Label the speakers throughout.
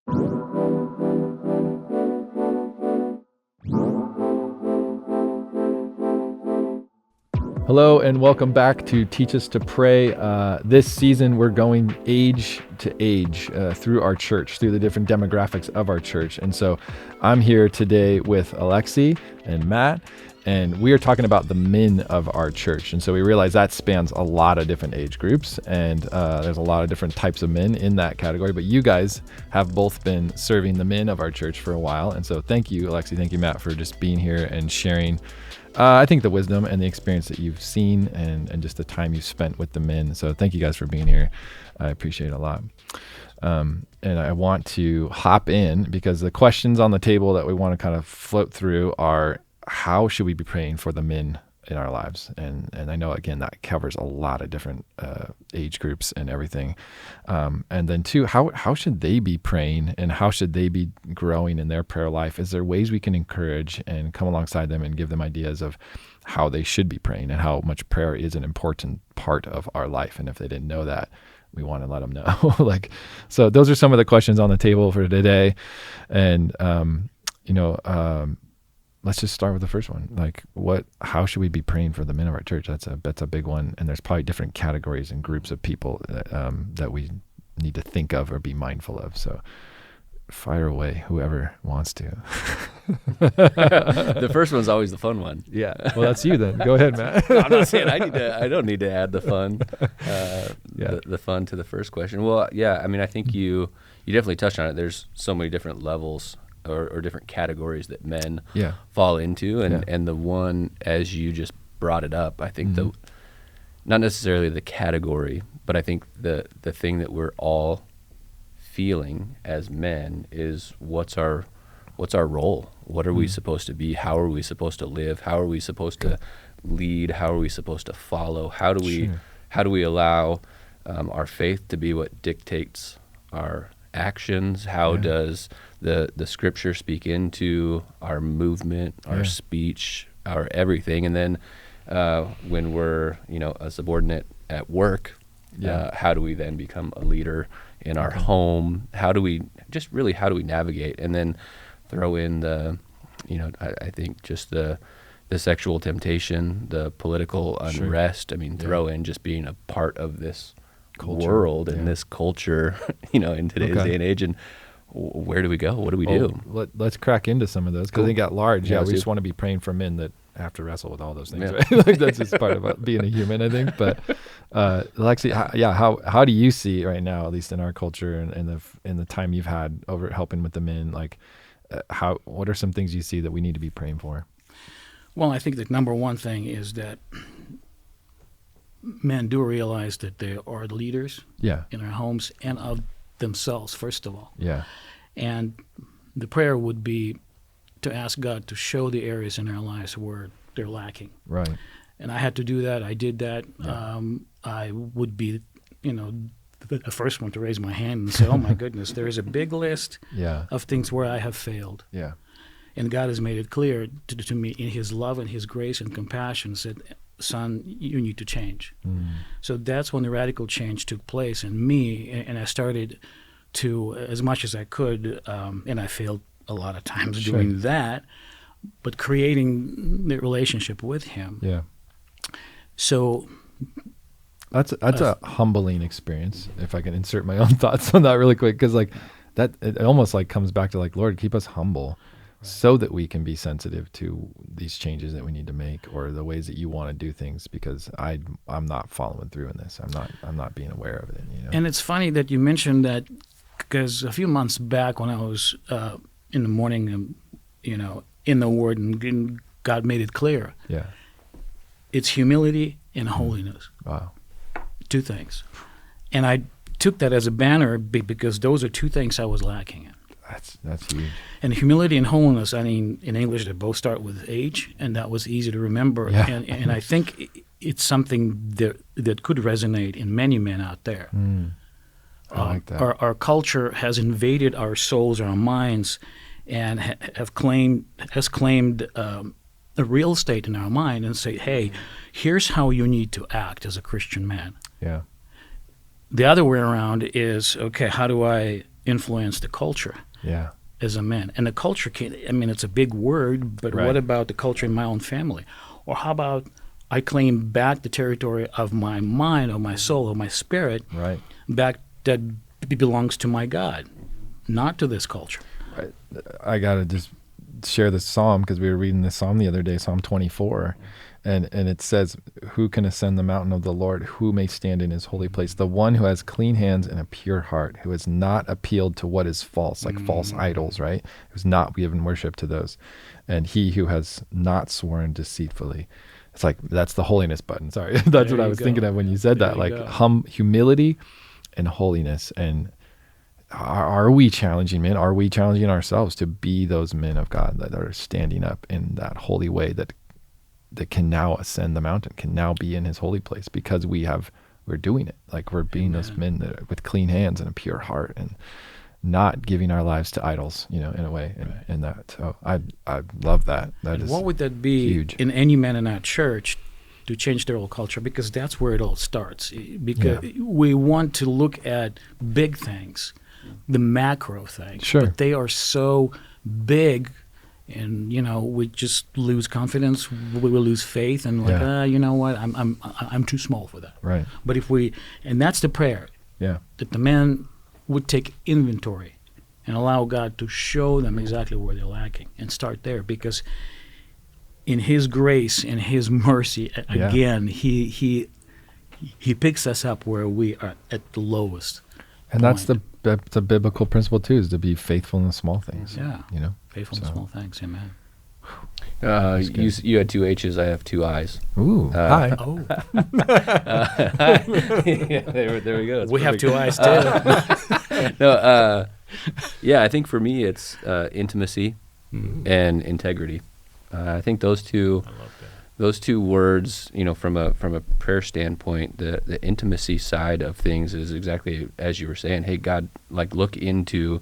Speaker 1: Hello and welcome back to Teach Us to Pray. This season we're going age to age through our church, through the different demographics of our church. And so I'm here today with Alexi and Matt, and we are talking about the men of our church. And so we realize that spans a lot of different age groups, and there's a lot of different types of men in that category. But you guys have both been serving the men of our church for a while. And so thank you, Alexi, thank you, Matt, for just being here and sharing I think the wisdom and the experience that you've seen and just the time you've spent with the men. So thank you guys for being here. I appreciate it a lot. And I want to hop in because the questions on the table that we want to kind of float through are, how should we be praying for the men in our lives? And I know, again, that covers a lot of different age groups and everything. And then two, how should they be praying and how should they be growing in their prayer life? Is there ways we can encourage and come alongside them and give them ideas of how they should be praying and how much prayer is an important part of our life? And if they didn't know that, we want to let them know. So those are some of the questions on the table for today. And, let's just start with the first one. How should we be praying for the men of our church? That's a big one. And there's probably different categories and groups of people that we need to think of or be mindful of. So fire away, whoever wants to.
Speaker 2: The first one's always the fun one.
Speaker 1: Yeah. Well, that's you then. Go ahead, Matt.
Speaker 2: No, I'm not saying I don't need to add the fun, the fun to the first question. Well, yeah, I mean, I think you definitely touched on it. There's so many different levels or different categories that men fall into. And the one, as you just brought it up, I think not necessarily the category, but I think the thing that we're all feeling as men is what's our role? What are we supposed to be? How are we supposed to live? How are we supposed to lead? How are we supposed to follow? How do we allow our faith to be what dictates our actions? How does the scripture speak into our movement, our speech, our everything? And then when we're a subordinate at work, how do we then become a leader in our home? How do we navigate? And then throw in the I think just the sexual temptation, the political unrest. I mean, throw in just being a part of this world and this culture, in today's day and age. And where do we go? What do we do?
Speaker 1: Let's crack into some of those because they got large. Yeah, we just want to be praying for men that have to wrestle with all those things, right? That's just part of being a human, I think. But Alexi, how do you see right now, at least in our culture and in the time you've had over helping with the men, what are some things you see that we need to be praying for?
Speaker 3: Well, I think the number one thing is that men do realize that they are leaders in their homes and of themselves, first of all. Yeah. And the prayer would be to ask God to show the areas in their lives where they're lacking. Right. And I had to do that. I did that. Yeah. I would be, the first one to raise my hand and say, oh my goodness, there is a big list of things where I have failed. Yeah. And God has made it clear to me in his love and his grace and compassion, said, son, you need to change. So that's when the radical change took place in me, and I started to, as much as I could, and I failed a lot of times doing that, but creating the relationship with him. Yeah. So
Speaker 1: that's a humbling experience, if I can insert my own thoughts on that really quick, because that it almost comes back to Lord, keep us humble. So that we can be sensitive to these changes that we need to make, or the ways that you want to do things, because I'm not following through in this. I'm not being aware of it.
Speaker 3: And it's funny that you mentioned that, because a few months back when I was in the morning, in the Word, and God made it clear. Yeah. It's humility and holiness. Wow. Two things, and I took that as a banner because those are two things I was lacking in.
Speaker 1: That's huge.
Speaker 3: And humility and holiness, I mean, in English, they both start with H, and that was easy to remember. Yeah. And I think it's something that could resonate in many men out there.
Speaker 1: I like that.
Speaker 3: Our culture has invaded our souls, our minds, and has claimed a real estate in our mind and say, hey, here's how you need to act as a Christian man. Yeah. The other way around is, okay, how do I influence the culture.
Speaker 1: Yeah.
Speaker 3: As a man. And the culture it's a big word, but what about the culture in my own family? Or how about I claim back the territory of my mind, or my soul, or my spirit, back that belongs to my God, not to this culture.
Speaker 1: I got to just share this psalm, because we were reading this psalm the other day, Psalm 24, and it says, who can ascend the mountain of the Lord? Who may stand in his holy place? The one who has clean hands and a pure heart, who has not appealed to what is false, like false idols, right? Who's not given worship to those. And he who has not sworn deceitfully. It's like, that's the holiness button. Sorry. That's what I was thinking of when you said that, like humility and holiness. And are we challenging men? Are we challenging ourselves to be those men of God that are standing up in that holy way, that can now ascend the mountain, can now be in his holy place, because we're doing it. Like, we're being those men that with clean hands and a pure heart, and not giving our lives to idols, in a way. And that, so I love that. That is
Speaker 3: what would that be huge in any man in our church to change their whole culture? Because that's where it all starts. Because we want to look at big things, the macro things, but they are so big. And we just lose confidence. We will lose faith, and you know what? I'm too small for that.
Speaker 1: Right.
Speaker 3: But and that's the prayer. Yeah. That the man would take inventory and allow God to show them exactly where they're lacking, and start there, because in His grace and His mercy, again, He picks us up where we are at the lowest.
Speaker 1: And that's the biblical principle too, is to be faithful in the small things.
Speaker 3: Yeah. Faithful in the small things. Amen.
Speaker 2: You had two H's. I have two I's.
Speaker 1: Ooh. Hi.
Speaker 2: Yeah, there we go.
Speaker 3: We have two I's too.
Speaker 2: No. I think for me it's intimacy and integrity. I think those two.
Speaker 3: I love that.
Speaker 2: Those two words, from a prayer standpoint, the intimacy side of things is exactly as you were saying. Hey, God, like, look into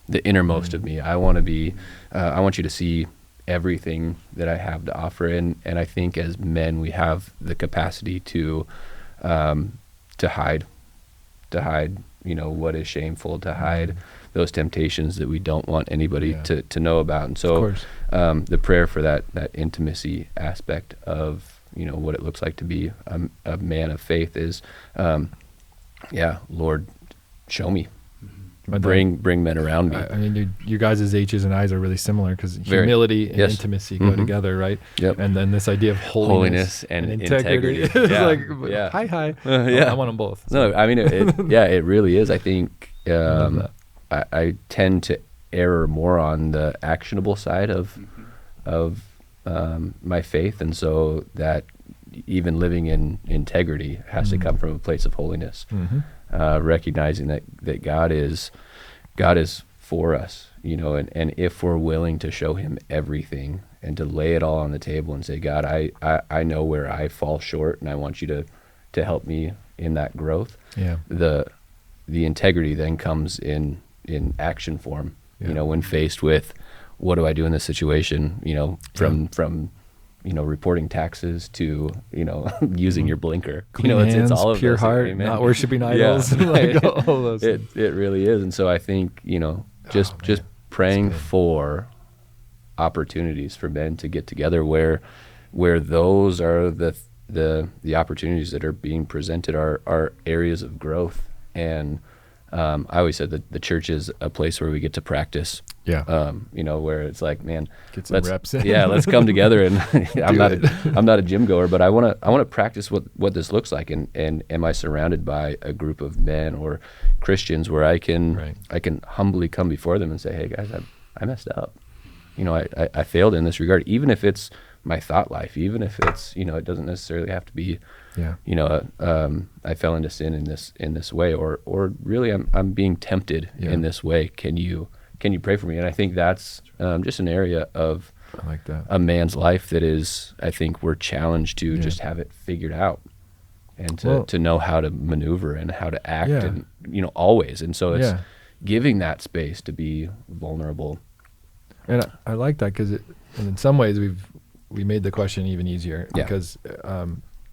Speaker 2: the innermost of me. I want you to see everything that I have to offer. And I think as men, we have the capacity to hide, what is shameful, to hide those temptations that we don't want anybody to know about. And so the prayer for that intimacy aspect of, what it looks like to be a man of faith is, Lord, show me. Bring men around me.
Speaker 1: I mean, you guys' H's and I's are really similar, because humility and intimacy go together, right?
Speaker 2: Yep.
Speaker 1: And then this idea of holiness and integrity. It's hi. I want them both.
Speaker 2: So. No, I mean, it really is. I think I tend to err more on the actionable side of my faith, and so that even living in integrity has to come from a place of holiness. Recognizing that God is for us, and if we're willing to show Him everything and to lay it all on the table and say, God, I know where I fall short, and I want you to help me in that growth. Yeah. The integrity then comes in action form. When faced with, what do I do in this situation? From reporting taxes to, using your blinker.
Speaker 1: Clean hands,
Speaker 2: it's all of
Speaker 1: pure
Speaker 2: those,
Speaker 1: heart,
Speaker 2: amen.
Speaker 1: Not worshiping idols. All those things.
Speaker 2: It really is. And so I think, just praying for opportunities for men to get together where those are the opportunities that are being presented are areas of growth. And I always said that the church is a place where we get to practice. Yeah. Where it's like, man,
Speaker 1: get some reps in.
Speaker 2: Let's come together. And I'm not a gym goer, but I want to practice what this looks like. And am I surrounded by a group of men or Christians where I can humbly come before them and say, hey guys, I messed up. I failed in this regard, even if it's my thought life, even if it's, it doesn't necessarily have to be, I fell into sin in this way, or really I'm being tempted in this way. Can you pray for me? And I think that's just an area of a man's life that is, I think we're challenged to just have it figured out, and to know how to maneuver and how to act, and always. And so it's giving that space to be vulnerable.
Speaker 1: And I like that, because in some ways we made the question even easier, because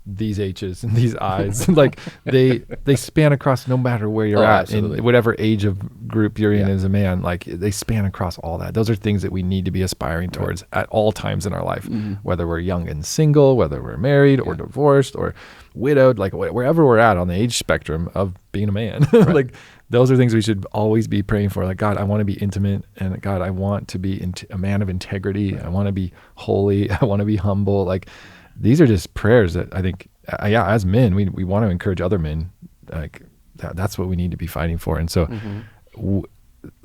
Speaker 1: these H's and these I's. Like they span across no matter where you're at,
Speaker 2: absolutely.
Speaker 1: in whatever age of group you're in as a man. Like they span across all that. Those are things that we need to be aspiring towards at all times in our life, whether we're young and single, whether we're married or divorced or widowed, like wherever we're at on the age spectrum of being a man. Like those are things we should always be praying for. Like, God, I want to be intimate, and God, I want to be a man of integrity. I want to be holy. I want to be humble. Like, these are just prayers that I think, as men, we want to encourage other men. Like that's what we need to be fighting for. And so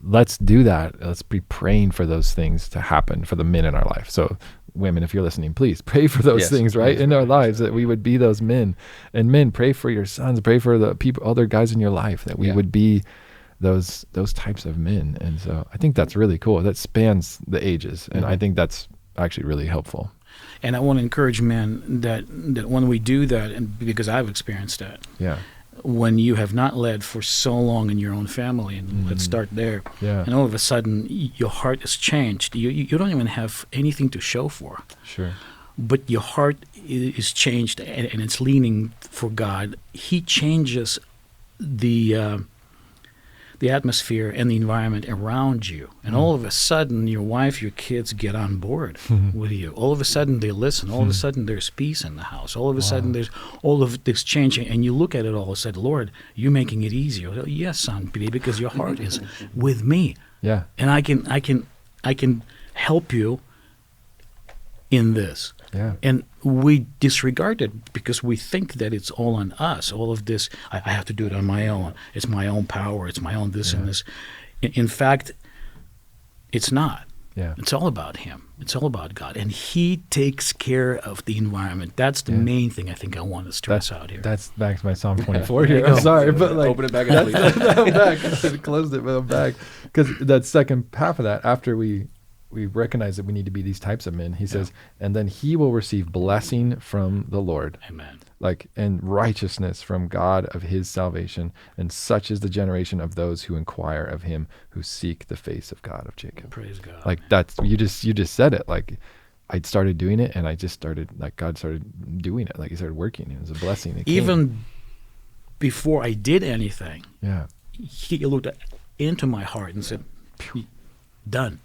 Speaker 1: let's do that. Let's be praying for those things to happen for the men in our life. So women, if you're listening, please pray for those things, right? In our lives, that we would be those men. And men, pray for your sons, pray for the people, other guys in your life, that we would be those types of men. And so I think that's really cool. That spans the ages. And I think that's actually really helpful.
Speaker 3: And I want to encourage men that when we do that, and because I've experienced that, when you have not led for so long in your own family, and let's start there, and all of a sudden your heart is changed. You don't even have anything to show for.
Speaker 1: Sure.
Speaker 3: But your heart is changed, and it's leaning for God. He changes the atmosphere and the environment around you. And all of a sudden, your wife, your kids get on board with you. All of a sudden, they listen. All of a sudden, there's peace in the house. All of a sudden, there's all of this changing. And you look at it all and said, Lord, you're making it easier. Yes, son, because your heart is with me.
Speaker 1: Yeah.
Speaker 3: And I can help you in this.
Speaker 1: Yeah.
Speaker 3: And we disregard it because we think that it's all on us. All of this, I have to do it on my own. It's my own power. It's my own this and this. In fact, it's not.
Speaker 1: Yeah.
Speaker 3: It's all about Him. It's all about God. And He takes care of the environment. That's the main thing I think I want to stress out here.
Speaker 1: That's back to my Psalm 24 here. I'm sorry, but like,
Speaker 2: open it back up.
Speaker 1: I'm back. I closed it, but I'm back. Because that second half of that, after we recognize that we need to be these types of men, he says, and then he will receive blessing from the Lord.
Speaker 3: Amen.
Speaker 1: Like, and righteousness from God of his salvation. And such is the generation of those who inquire of him, who seek the face of God of Jacob.
Speaker 3: Praise God.
Speaker 1: Like that's, you just said it. Like I started doing it, and I just started, like God started doing it. Like he started working. It was a blessing.
Speaker 3: Even before I did anything, He looked into my heart and said, done.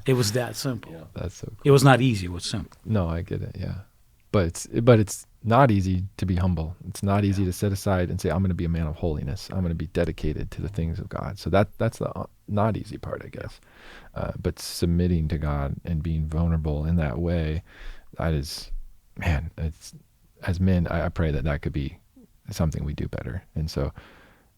Speaker 3: It was that simple.
Speaker 1: Yeah. That's so cool.
Speaker 3: It was not easy. It was simple.
Speaker 1: No, I get it. Yeah. But it's not easy to be humble. It's not easy to set aside and say, I'm going to be a man of holiness. I'm going to be dedicated to the things of God. So that's the not easy part, I guess. But submitting to God and being vulnerable in that way, that is, man, it's, as men, I pray that could be something we do better. And so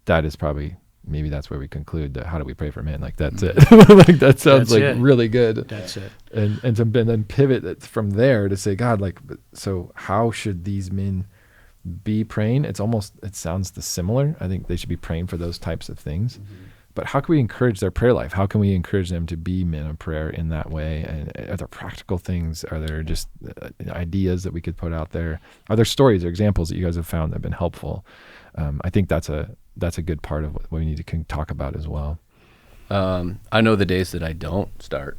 Speaker 1: that is probably, maybe that's where we conclude that how do we pray for men? Like that's it. Like that sounds really good.
Speaker 3: That's it.
Speaker 1: And then pivot from there to say, God, like, so how should these men be praying? It sounds similar. I think they should be praying for those types of things. But how can we encourage their prayer life? How can we encourage them to be men of prayer in that way? And are there practical things? Are there just ideas that we could put out there? Are there stories or examples that you guys have found that have been helpful? I think that's a good part of what we need to talk about as well.
Speaker 2: I know the days that I don't start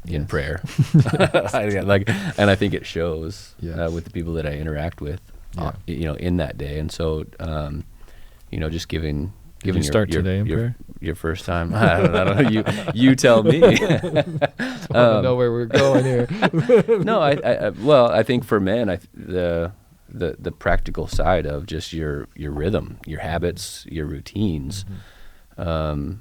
Speaker 2: in prayer, and I think it shows with the people that I interact with, in that day. And so, just giving
Speaker 1: you start today in prayer?
Speaker 2: Your first time. I don't know. You tell me.
Speaker 1: I want to know where we're going here.
Speaker 2: No, I think for men, the practical side of just your rhythm, your habits, your routines. What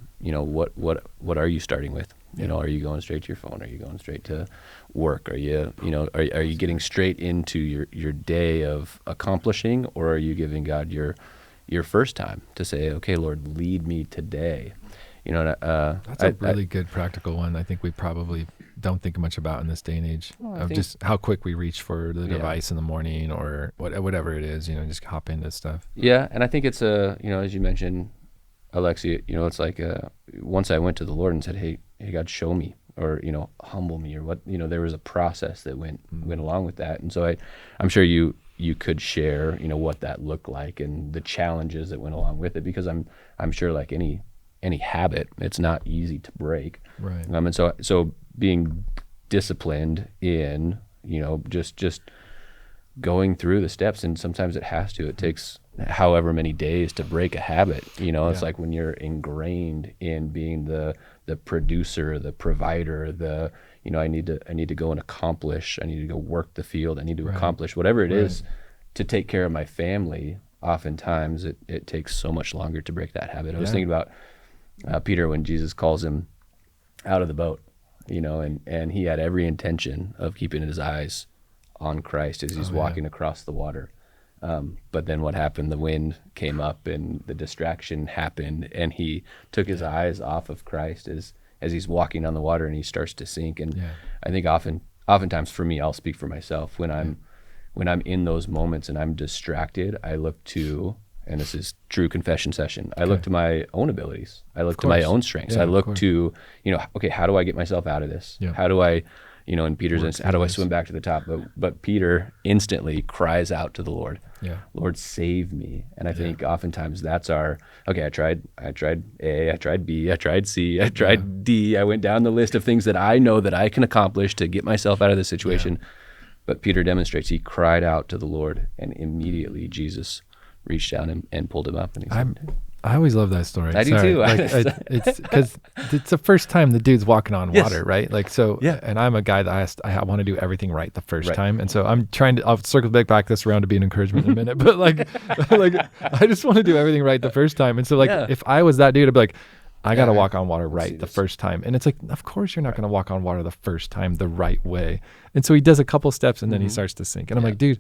Speaker 2: are you starting with? Are you going straight to your phone? Are you going straight to work? Are you are you getting straight into your day of accomplishing, or are you giving God your first time to say, okay, Lord, lead me today?
Speaker 1: That's a really good practical one. I think we probably don't think much about in this day and age of just how quick we reach for the device in the morning or whatever it is, just hop into stuff.
Speaker 2: Yeah. And I think it's as you mentioned, Alexi, it's like, once I went to the Lord and said, hey God, show me, or, humble me, or what, there was a process that went along with that. And so I'm sure you could share, what that looked like and the challenges that went along with it, because I'm sure like any habit, it's not easy to break.
Speaker 1: Right.
Speaker 2: And so being disciplined in, just going through the steps, and sometimes it has to. It takes however many days to break a habit. It's like when you're ingrained in being the producer, the provider, I need to go and accomplish. I need to go work the field. I need to accomplish whatever it is to take care of my family. Oftentimes it takes so much longer to break that habit. I was thinking about Peter when Jesus calls him out of the boat, and he had every intention of keeping his eyes on Christ as he's walking across the water. But then what happened? The wind came up and the distraction happened, and he took his eyes off of Christ as he's walking on the water, and he starts to sink. And I think oftentimes for me, I'll speak for myself, when I'm in those moments and I'm distracted, I look to, and this is true confession session, I look to my own abilities. I look to my own strengths. I look to, okay, how do I get myself out of this? How do I, in Peter's instance, how do I swim back to the top? But Peter instantly cries out to the Lord, Lord, save me. And I think oftentimes that's okay, I tried A, I tried B, I tried C, I tried D. I went down the list of things that I know that I can accomplish to get myself out of this situation. But Peter demonstrates, he cried out to the Lord, and immediately Jesus reached down and pulled him up. And he said,
Speaker 1: I always love that story.
Speaker 2: I do too.
Speaker 1: It's because it's the first time the dude's walking on water, right? And I'm a guy that I want to do everything right the first time. And so I'm I'll circle back this around to be an encouragement in a minute, but I just want to do everything right the first time. And so if I was that dude, I'd be like, I got to walk on water the first time. And it's like, of course you're not going to walk on water the first time the right way. And so he does a couple steps and then he starts to sink. And I'm like, dude,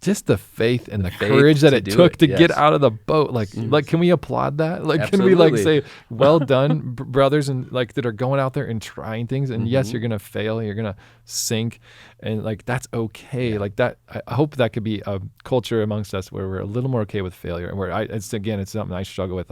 Speaker 1: just the faith and the courage that it took to get out of the boat. Like, can we applaud that?
Speaker 2: Absolutely.
Speaker 1: Can we say, well done, brothers, and that are going out there and trying things. And yes, you're going to fail, you're going to sink, and that's okay. That, I hope that could be a culture amongst us where we're a little more okay with failure. And where it's something I struggle with.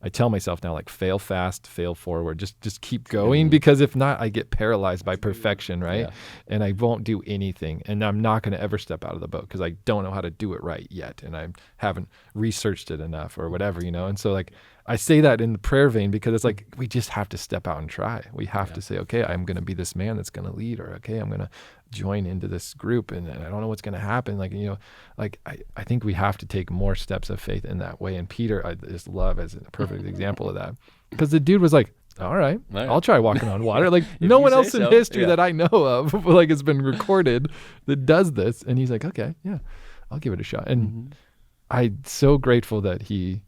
Speaker 1: I tell myself now, fail fast, fail forward, just keep going, because if not, I get paralyzed by perfection, right? And I won't do anything, and I'm not going to ever step out of the boat because I don't know how to do it right yet, and I haven't researched it enough or whatever, And so I say that in the prayer vein because it's we just have to step out and try. We have to say, okay, I'm going to be this man that's going to lead, or okay, I'm going to join into this group, and I don't know what's going to happen. I think we have to take more steps of faith in that way. And Peter, I just love as a perfect example of that, because the dude was like, all right, I'll try walking on water. No one else in history that I know of, has been recorded that does this. And he's like, okay, yeah, I'll give it a shot. And I'm so grateful that he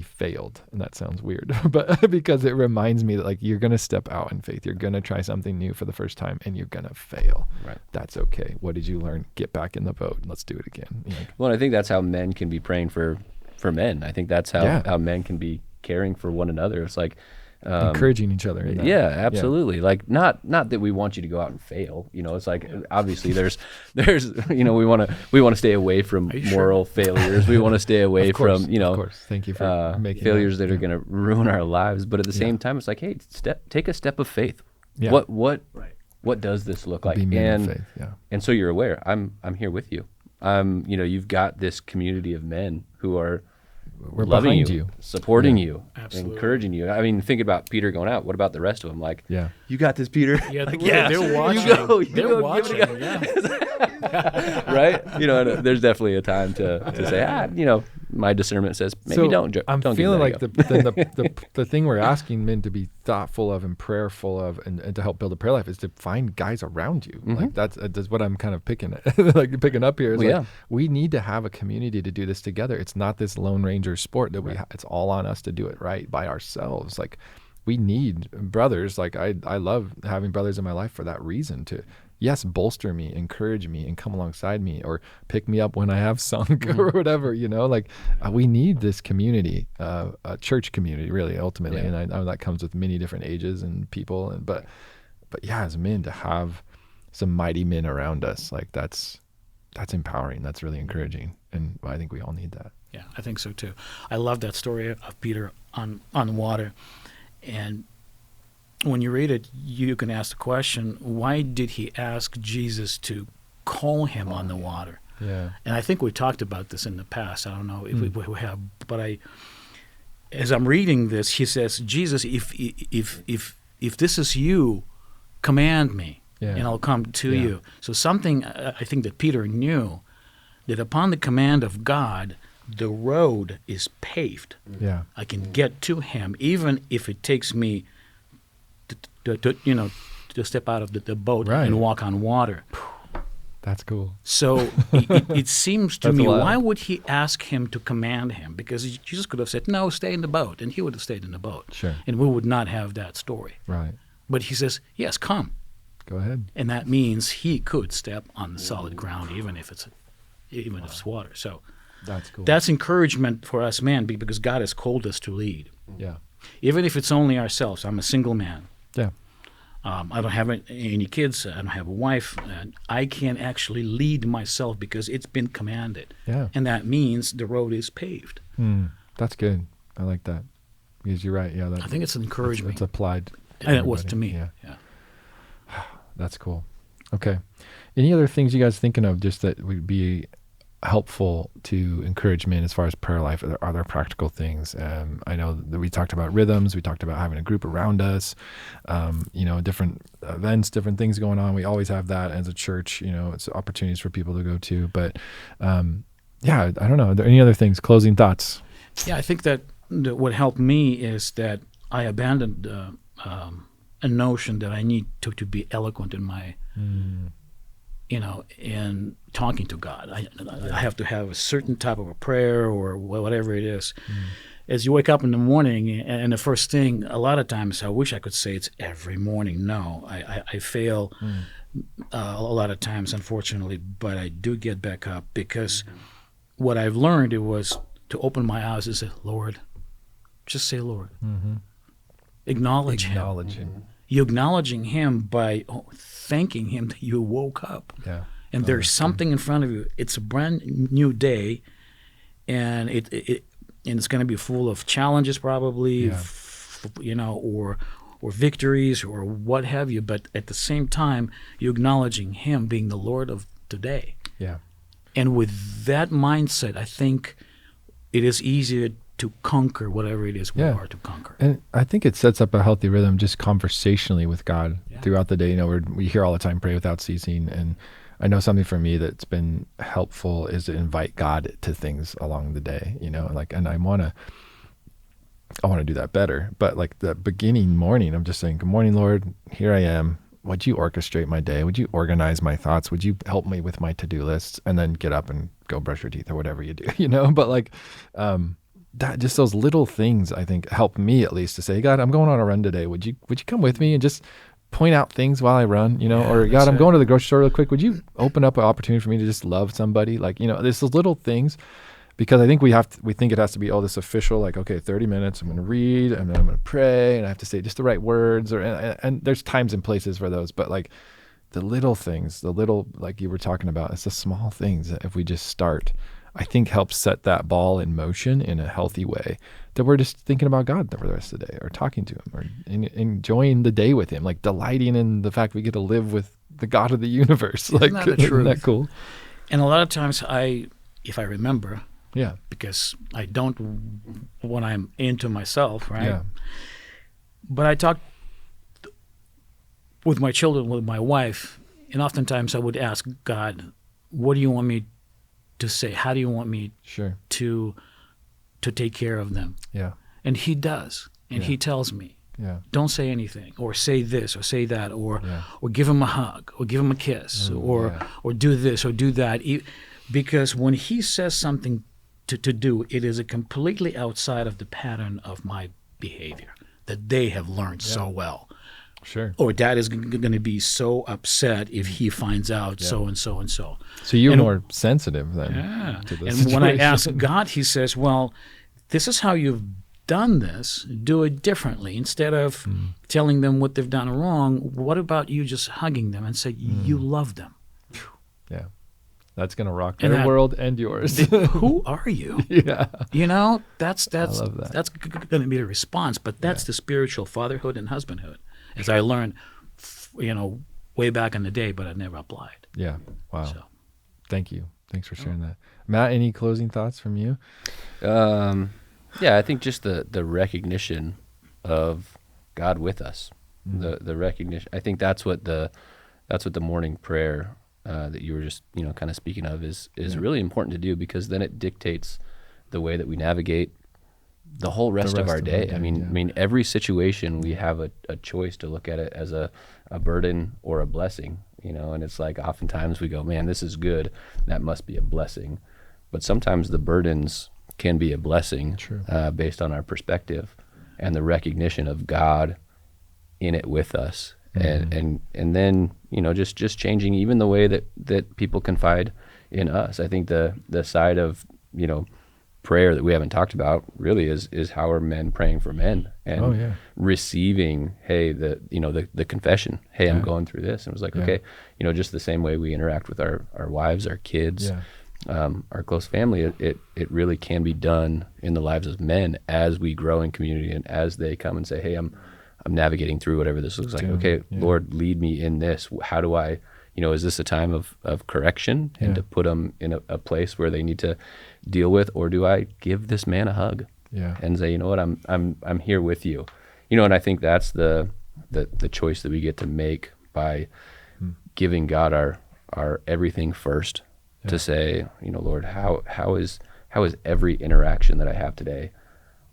Speaker 1: failed. And that sounds weird, but because it reminds me that you're going to step out in faith. You're going to try something new for the first time and you're going to fail. Right. That's okay. What did you learn? Get back in the boat and let's do it again.
Speaker 2: Well, I think that's how men can be praying for men. I think that's how men can be caring for one another. It's
Speaker 1: encouraging each other.
Speaker 2: Yeah, absolutely. Not that we want you to go out and fail. It's obviously there's we want to stay away from moral failures. We want to stay away from
Speaker 1: Of course. Thank you for making
Speaker 2: failures that are going to ruin our lives. But at the same time, it's hey, take a step of faith. Yeah. What does this look like? And so you're aware. I'm here with you. You've got this community of men who are loving you, supporting you, encouraging you. I mean, think about Peter going out. What about the rest of them? You got this, Peter.
Speaker 3: Yeah, they're watching. They're watching.
Speaker 2: Right? And there's definitely a time to say, my discernment says maybe don't.
Speaker 1: I'm feeling like the thing we're asking men to be thoughtful of and prayerful of, and to help build a prayer life, is to find guys around you. That's what I'm kind of picking up here. Is we need to have a community to do this together. It's not this Lone Ranger sport that it's all on us to do it right by ourselves. We need brothers. I love having brothers in my life for that reason, to bolster me, encourage me, and come alongside me, or pick me up when I have sunk or whatever, we need this community, a church community, really, ultimately. And I know that comes with many different ages and people, but as men, to have some mighty men around us, that's empowering. That's really encouraging. And I think we all need that.
Speaker 3: Yeah, I think so too. I love that story of Peter on water. And when you read it, you can ask the question, why did he ask Jesus to call him on the water?
Speaker 1: Yeah.
Speaker 3: And I think we talked about this in the past. I don't know if we have, but as I'm reading this, he says, Jesus, if this is you, command me and I'll come to you. So something I think that Peter knew, that upon the command of God, the road is paved.
Speaker 1: Yeah.
Speaker 3: I can get to him, even if it takes me to step out of the boat and walk on water.
Speaker 1: That's cool.
Speaker 3: So it seems to me, why would he ask him to command him? Because Jesus could have said, no, stay in the boat, and he would have stayed in the boat.
Speaker 1: Sure.
Speaker 3: And we would not have that story.
Speaker 1: Right.
Speaker 3: But he says, yes, come.
Speaker 1: Go ahead.
Speaker 3: And that means he could step on the solid ground, even if it's water. So
Speaker 1: that's cool.
Speaker 3: That's encouragement for us men, because God has called us to lead.
Speaker 1: Yeah.
Speaker 3: Even if it's only ourselves. I'm a single man.
Speaker 1: Yeah.
Speaker 3: I don't have any kids. I don't have a wife. And I can actually lead myself because it's been commanded.
Speaker 1: Yeah.
Speaker 3: And that means the road is paved.
Speaker 1: That's good. I like that. Because you're right. Yeah.
Speaker 3: I think it's an encouragement.
Speaker 1: It's applied.
Speaker 3: And it was to me.
Speaker 1: Yeah. That's cool. Okay. Any other things you guys thinking of just that would be helpful to encourage men as far as prayer life? Are there practical things? I know that we talked about rhythms. We talked about having a group around us, different events, different things going on. We always have that as a church, it's opportunities for people to go to. But I don't know. Are there any other things? Closing thoughts?
Speaker 3: Yeah, I think that what helped me is that I abandoned a notion that I need to be eloquent in my in talking to God. I have to have a certain type of a prayer or whatever it is. As you wake up in the morning, and the first thing, a lot of times, I wish I could say it's every morning. No, I fail a lot of times, unfortunately, but I do get back up because what I've learned, it was to open my eyes and say, Lord, just say Lord. Acknowledge him. You're acknowledging him by thanking him that you woke up.
Speaker 1: Yeah.
Speaker 3: And there's something in front of you. It's a brand new day, and it's going to be full of challenges probably, or victories or what have you. But at the same time, you're acknowledging him being the Lord of today.
Speaker 1: Yeah.
Speaker 3: And with that mindset, I think it is easier to conquer whatever it is we are to conquer.
Speaker 1: And I think it sets up a healthy rhythm just conversationally with God throughout the day. We hear all the time, pray without ceasing. And I know something for me that's been helpful is to invite God to things along the day, and I want to do that better. But like the beginning morning, I'm just saying, good morning, Lord, here I am. Would you orchestrate my day? Would you organize my thoughts? Would you help me with my to-do lists? And then get up and go brush your teeth or whatever you do, but like, that just those little things I think help me at least to say, God, I'm going on a run today. Would you come with me and just point out things while I run, or God, I'm going to the grocery store real quick. Would you open up an opportunity for me to just love somebody? Like, there's those little things, because I think we think it has to be all this official, like, okay, 30 minutes, I'm going to read and then I'm going to pray and I have to say just the right words and there's times and places for those, but like the little things, like you were talking about, it's the small things that if we just start, I think helps set that ball in motion in a healthy way, that we're just thinking about God for the rest of the day, or talking to him, or enjoying the day with him, like delighting in the fact we get to live with the God of the universe.
Speaker 3: Isn't that
Speaker 1: cool?
Speaker 3: And a lot of times if I remember, because I don't when I'm into myself, right?
Speaker 1: Yeah.
Speaker 3: But I talk with my children, with my wife, and oftentimes I would ask God, what do you want me to say? How do you want me to take care of them?
Speaker 1: Yeah.
Speaker 3: And he does. And he tells me, don't say anything, or say this, or say that, or give him a hug, or give him a kiss, or do this, or do that. Because when he says something to do, it is a completely outside of the pattern of my behavior that they have learned so well.
Speaker 1: Sure.
Speaker 3: Or dad is going to be so upset if he finds out so and so and so.
Speaker 1: So you're more sensitive then to this
Speaker 3: And
Speaker 1: situation.
Speaker 3: when I ask God, he says, well, this is how you've done this. Do it differently. Instead of telling them what they've done wrong, what about you just hugging them and say, you love them?
Speaker 1: Yeah. That's going to rock their world and yours.
Speaker 3: Who are you? That's
Speaker 1: I love that.
Speaker 3: That's going to be the response. But that's the spiritual fatherhood and husbandhood, as I learned, way back in the day, but I never applied.
Speaker 1: Yeah. Wow. So. Thank you. Thanks for sharing that. Matt, any closing thoughts from you?
Speaker 2: I think just the recognition of God with us, the recognition. I think that's what the that's what the morning prayer that you were just, kind of speaking of is really important to do, because then it dictates the way that we navigate the whole rest of our day. I mean, every situation we have a choice to look at it as a burden or a blessing, and it's like oftentimes we go, man, this is good, that must be a blessing. But sometimes the burdens can be a blessing based on our perspective and the recognition of God in it with us. And then, just changing even the way that people confide in us. I think the side of, prayer that we haven't talked about really is how are men praying for men and receiving, hey, the confession, hey, I'm going through this. And it was like, okay, just the same way we interact with our wives, our kids, our close family, it really can be done in the lives of men as we grow in community and as they come and say, hey, I'm navigating through whatever this looks like. Okay, Lord, lead me in this. How do I, is this a time of correction and to put them in a place where they need to deal with, or do I give this man a hug and say, you know what, I'm here with you, and I think that's the choice that we get to make by giving God our everything first, to say, Lord, how is every interaction that I have today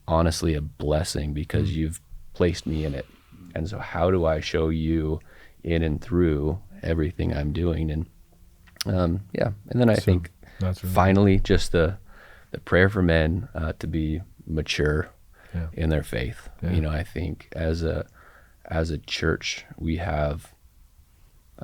Speaker 2: honestly a blessing because you've placed me in it, and so how do I show you in and through everything I'm doing? And and then I think really finally just the prayer for men to be mature in their faith. I think as a church we have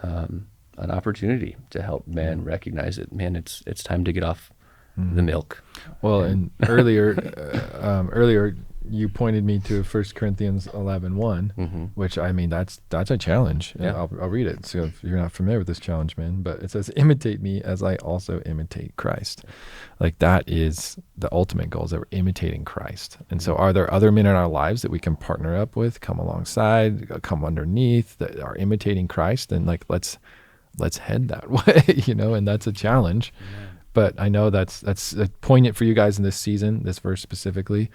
Speaker 2: an opportunity to help men recognize that, man, it's time to get off the milk.
Speaker 1: Well, and earlier you pointed me to 1 Corinthians 11:1, which, I mean, that's a challenge. I'll read it. So if you're not familiar with this challenge, man, but it says, imitate me as I also imitate Christ. Like, that is the ultimate goal, is that we're imitating Christ. And so are there other men in our lives that we can partner up with, come alongside, come underneath, that are imitating Christ? And like, let's head that way, and that's a challenge. But I know that's poignant for you guys in this season, this verse specifically,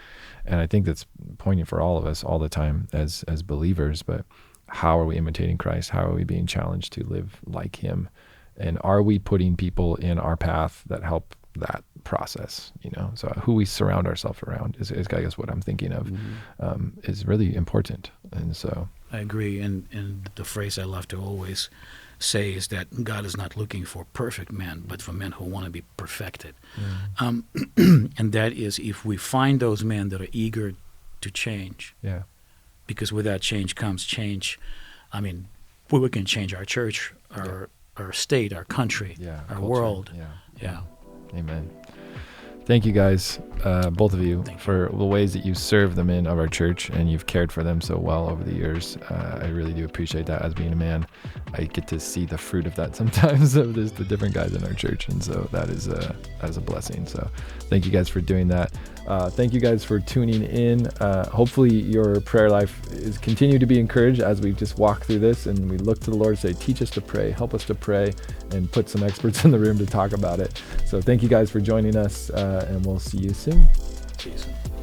Speaker 1: and I think that's poignant for all of us all the time as believers. But how are we imitating Christ? How are we being challenged to live like Him? And are we putting people in our path that help that process? So who we surround ourselves around is I guess what I'm thinking of, is really important. And so
Speaker 3: I agree. And the phrase I love to always say is that God is not looking for perfect men, but for men who want to be perfected. And that is, if we find those men that are eager to change, because with that change comes change. I mean, we can change our church, our state, our country, our culture, world.
Speaker 1: Amen. Thank you guys, both of you, for the ways that you serve the men of our church, and you've cared for them so well over the years. I really do appreciate that. As being a man, I get to see the fruit of that sometimes, of the different guys in our church, and so that is a blessing. So thank you guys for doing that. Thank you guys for tuning in. Hopefully your prayer life is continue to be encouraged as we just walk through this and we look to the Lord, say, teach us to pray, help us to pray, and put some experts in the room to talk about it. So thank you guys for joining us, and we'll see you soon.
Speaker 3: See you soon.